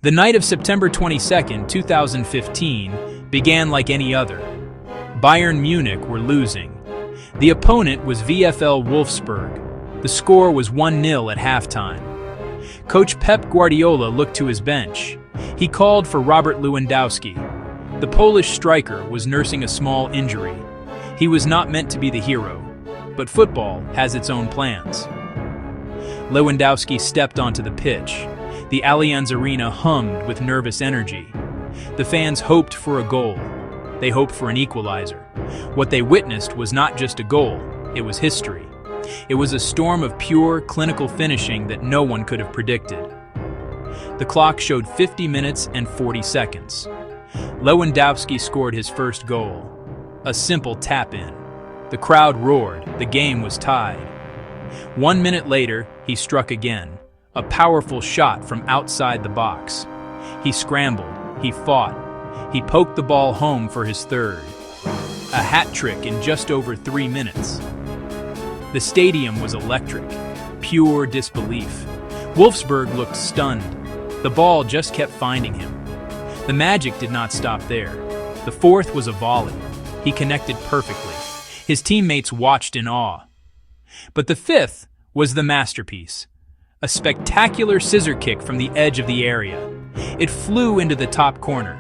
The night of September 22, 2015, began like any other. Bayern Munich were losing. The opponent was VfL Wolfsburg. The score was 1-0 at halftime. Coach Pep Guardiola looked to his bench. He called for Robert Lewandowski. The Polish striker was nursing a small injury. He was not meant to be the hero, but football has its own plans. Lewandowski stepped onto the pitch. The Allianz Arena hummed with nervous energy. The fans hoped for a goal. They hoped for an equalizer. What they witnessed was not just a goal, it was history. It was a storm of pure, clinical finishing that no one could have predicted. The clock showed 50 minutes and 40 seconds. Lewandowski scored his first goal. A simple tap-in. The crowd roared. The game was tied. 1 minute later, he struck again. A powerful shot from outside the box. He scrambled. He fought. He poked the ball home for his third. A hat trick in just over 3 minutes. The stadium was electric. Pure disbelief. Wolfsburg looked stunned. The ball just kept finding him. The magic did not stop there. The fourth was a volley. He connected perfectly. His teammates watched in awe. But the fifth was the masterpiece. A spectacular scissor kick from the edge of the area. It flew into the top corner.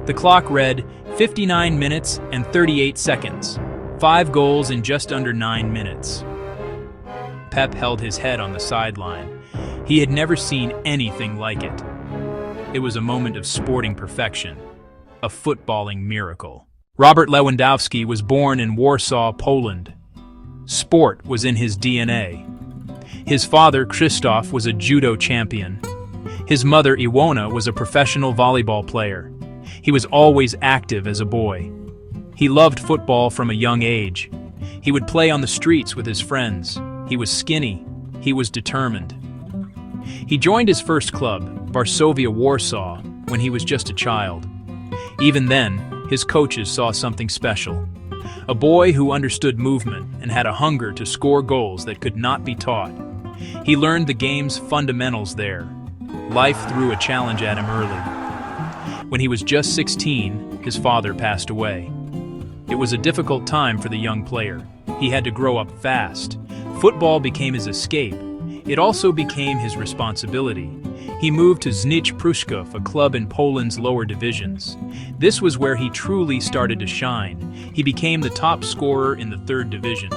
The clock read 59 minutes and 38 seconds. 5 goals in just under 9 minutes. Pep held his head on the sideline. He had never seen anything like it. It was a moment of sporting perfection, a footballing miracle. Robert Lewandowski was born in Warsaw, Poland. Sport was in his DNA. His father, Krzysztof, was a judo champion. His mother, Iwona, was a professional volleyball player. He was always active as a boy. He loved football from a young age. He would play on the streets with his friends. He was skinny. He was determined. He joined his first club, Varsovia Warsaw, when he was just a child. Even then, his coaches saw something special. A boy who understood movement and had a hunger to score goals that could not be taught. He learned the game's fundamentals there. Life threw a challenge at him early. When he was just 16, his father passed away. It was a difficult time for the young player. He had to grow up fast. Football became his escape. It also became his responsibility. He moved to Znicz Pruszków, a club in Poland's lower divisions. This was where he truly started to shine. He became the top scorer in the 3rd division.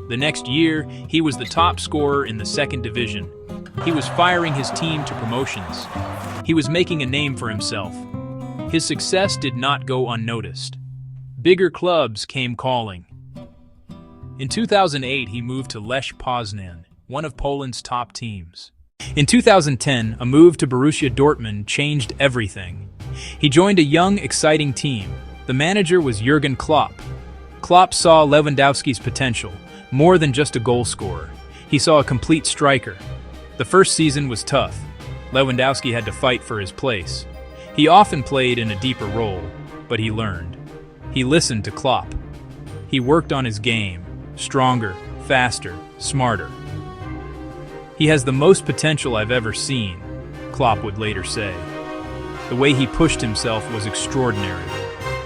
The next year, he was the top scorer in the 2nd division. He was firing his team to promotions. He was making a name for himself. His success did not go unnoticed. Bigger clubs came calling. In 2008, he moved to Lech Poznan, one of Poland's top teams. In 2010, a move to Borussia Dortmund changed everything. He joined a young, exciting team. The manager was Jurgen Klopp. Klopp saw Lewandowski's potential, more than just a goal scorer. He saw a complete striker. The first season was tough. Lewandowski had to fight for his place. He often played in a deeper role, but he learned. He listened to Klopp. He worked on his game, stronger, faster, smarter. He has the most potential I've ever seen, Klopp would later say. The way he pushed himself was extraordinary.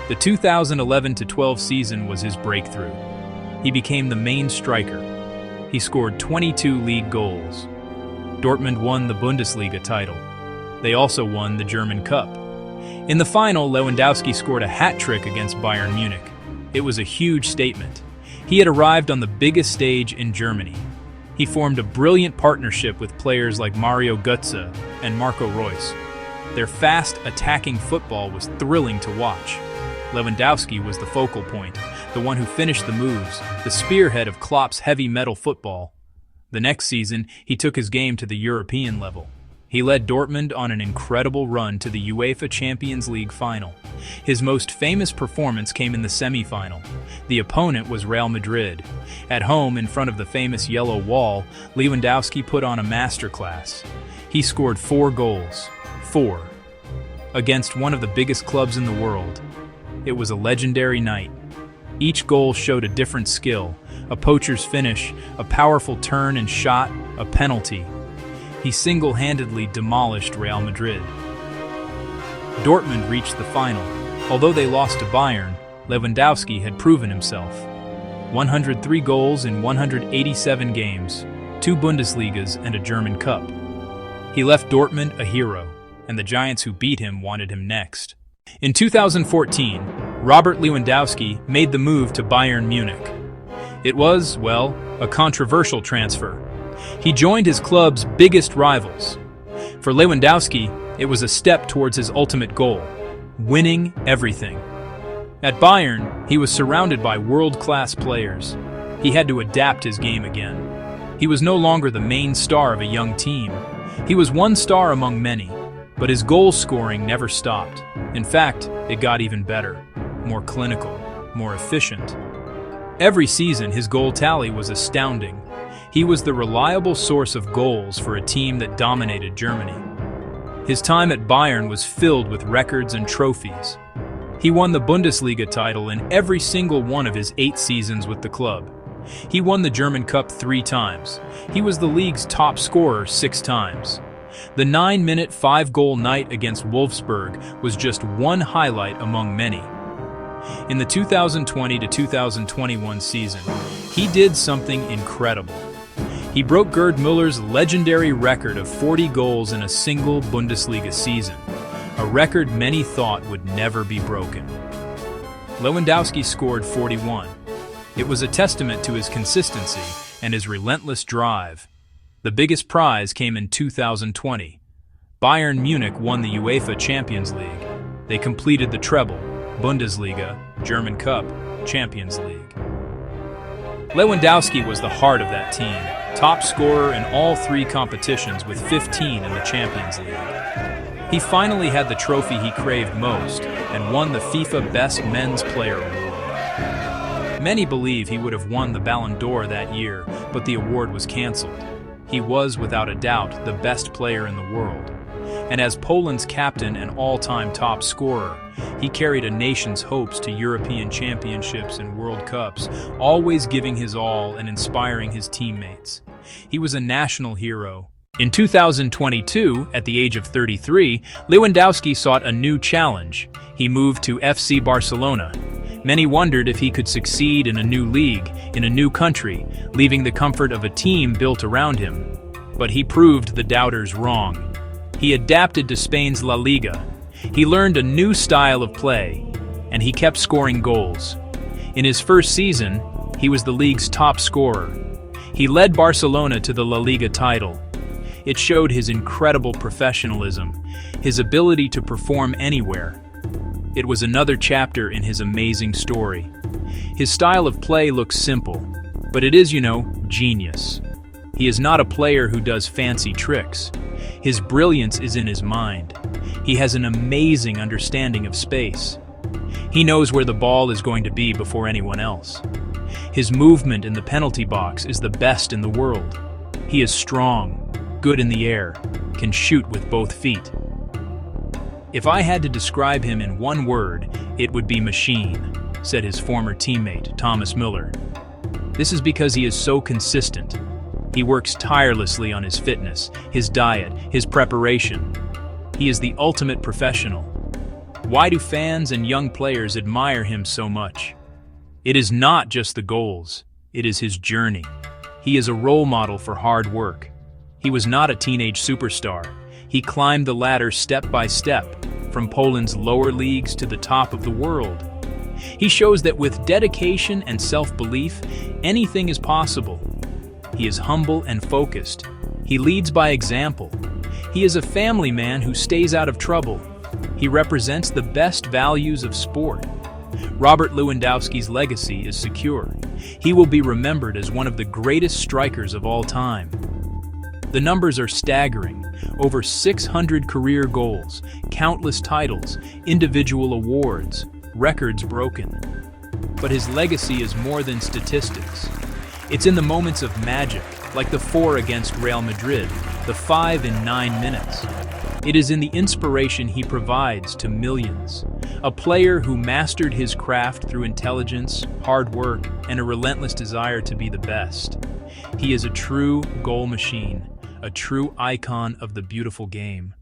The 2011-12 season was his breakthrough. He became the main striker. He scored 22 league goals. Dortmund won the Bundesliga title. They also won the German Cup. In the final, Lewandowski scored a hat trick against Bayern Munich. It was a huge statement. He had arrived on the biggest stage in Germany. He formed a brilliant partnership with players like Mario Götze and Marco Reus. Their fast, attacking football was thrilling to watch. Lewandowski was the focal point, the one who finished the moves, the spearhead of Klopp's heavy metal football. The next season, he took his game to the European level. He led Dortmund on an incredible run to the UEFA Champions League final. His most famous performance came in the semi-final. The opponent was Real Madrid. At home, in front of the famous yellow wall, Lewandowski put on a masterclass. He scored 4 goals. 4. Against one of the biggest clubs in the world. It was a legendary night. Each goal showed a different skill, a poacher's finish, a powerful turn and shot, a penalty. He single-handedly demolished Real Madrid. Dortmund reached the final. Although they lost to Bayern, Lewandowski had proven himself. 103 goals in 187 games, 2 Bundesligas and a German Cup. He left Dortmund a hero, and the giants who beat him wanted him next. In 2014, Robert Lewandowski made the move to Bayern Munich. It was, well, a controversial transfer. He joined his club's biggest rivals. For Lewandowski, it was a step towards his ultimate goal: winning everything. At Bayern, he was surrounded by world-class players. He had to adapt his game again. He was no longer the main star of a young team. He was one star among many, but his goal scoring never stopped. In fact, it got even better, more clinical, more efficient. Every season, his goal tally was astounding. He was the reliable source of goals for a team that dominated Germany. His time at Bayern was filled with records and trophies. He won the Bundesliga title in every single one of his 8 seasons with the club. He won the German Cup 3 times. He was the league's top scorer 6 times. The 9-minute 5-goal night against Wolfsburg was just one highlight among many. In the 2020 to 2021 season, he did something incredible. He broke Gerd Müller's legendary record of 40 goals in a single Bundesliga season, a record many thought would never be broken. Lewandowski scored 41. It was a testament to his consistency and his relentless drive. The biggest prize came in 2020. Bayern Munich won the UEFA Champions League. They completed the treble: Bundesliga, German Cup, Champions League. Lewandowski was the heart of that team, top scorer in all 3 competitions with 15 in the Champions League. He finally had the trophy he craved most and won the FIFA Best Men's Player Award. Many believe he would have won the Ballon d'Or that year, but the award was cancelled. He was, without a doubt, the best player in the world. And as Poland's captain and all-time top scorer, he carried a nation's hopes to European championships and World Cups, always giving his all and inspiring his teammates. He was a national hero. In 2022, at the age of 33, Lewandowski sought a new challenge. He moved to FC Barcelona. Many wondered if he could succeed in a new league, in a new country, leaving the comfort of a team built around him. But he proved the doubters wrong. He adapted to Spain's La Liga. He learned a new style of play, and he kept scoring goals. In his first season, he was the league's top scorer. He led Barcelona to the La Liga title. It showed his incredible professionalism, his ability to perform anywhere. It was another chapter in his amazing story. His style of play looks simple, but it is, genius. He is not a player who does fancy tricks. His brilliance is in his mind. He has an amazing understanding of space. He knows where the ball is going to be before anyone else. His movement in the penalty box is the best in the world. He is strong, good in the air, can shoot with both feet. If I had to describe him in one word, it would be machine, said his former teammate, Thomas Müller. This is because he is so consistent. He works tirelessly on his fitness, his diet, his preparation. He is the ultimate professional. Why do fans and young players admire him so much? It is not just the goals, it is his journey. He is a role model for hard work. He was not a teenage superstar. He climbed the ladder step by step, from Poland's lower leagues to the top of the world. He shows that with dedication and self-belief, anything is possible. He is humble and focused. He leads by example. He is a family man who stays out of trouble. He represents the best values of sport. Robert Lewandowski's legacy is secure. He will be remembered as one of the greatest strikers of all time. The numbers are staggering. Over 600 career goals, countless titles, individual awards, records broken. But his legacy is more than statistics. It's in the moments of magic, like the 4 against Real Madrid, the 5 in 9 minutes. It is in the inspiration he provides to millions. A player who mastered his craft through intelligence, hard work, and a relentless desire to be the best. He is a true goal machine, a true icon of the beautiful game.